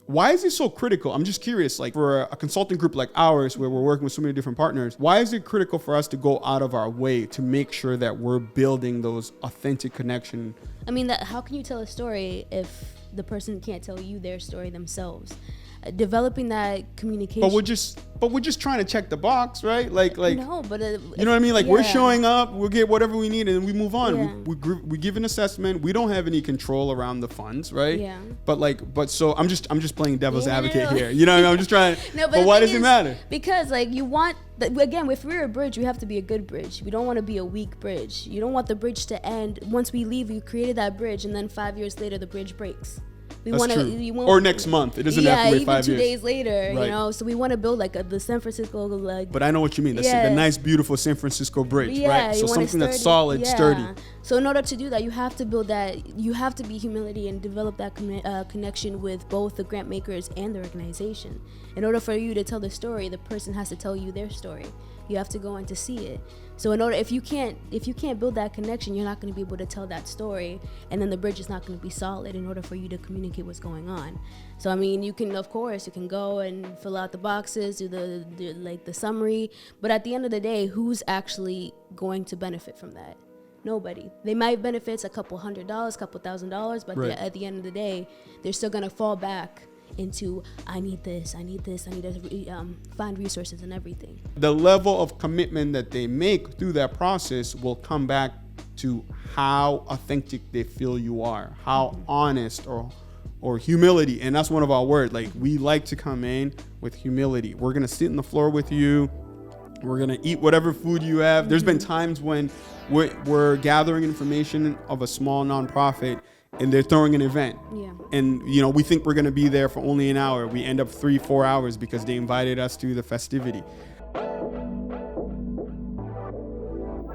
Why is it so critical? I'm just curious, like for a consulting group like ours, where we're working with so many different partners, why is it critical for us to go out of our way to make sure that we're building those authentic connection? I mean, how can you tell a story if the person can't tell you their story themselves? Developing that communication. But we're just trying to check the box, right? Like no, but you know what I mean? Like we're showing up, we'll get whatever we need, and we move on. Yeah. We give an assessment. We don't have any control around the funds, right? Yeah. But so I'm just playing devil's advocate here. You know what I mean? I'm just trying. No, but why does it matter? Because like you want again, if we're a bridge, we have to be a good bridge. We don't want to be a weak bridge. You don't want the bridge to end once we leave. You created that bridge, and then 5 years later, the bridge breaks. That's true. Or next month. It doesn't have to wait 5 years. Even 2 days later, right. You know. So we want to build like the San Francisco like. But I know what you mean. The nice, beautiful San Francisco bridge, right? So something that's solid, sturdy. So in order to do that, you have to build that. You have to be humility and develop that connection with both the grant makers and the organization. In order for you to tell the story, the person has to tell you their story. You have to go in to see it. So in order, if you can't build that connection, you're not going to be able to tell that story, and then the bridge is not going to be solid in order for you to communicate what's going on. So I mean, you can go and fill out the boxes, do the summary, but at the end of the day, who's actually going to benefit from that? Nobody. They might benefit a couple $100, couple $1,000, but right. At the end of the day, they're still going to fall back into I need to find resources and everything. The level of commitment that they make through that process will come back to how authentic they feel you are, how honest or humility. And that's one of our words. Like we like to come in with humility. We're going to sit on the floor with you. We're going to eat whatever food you have. There's been times when we're gathering information of a small nonprofit and they're throwing an event. Yeah. And, we think we're going to be there for only an hour. We end up 3-4 hours because they invited us to the festivity.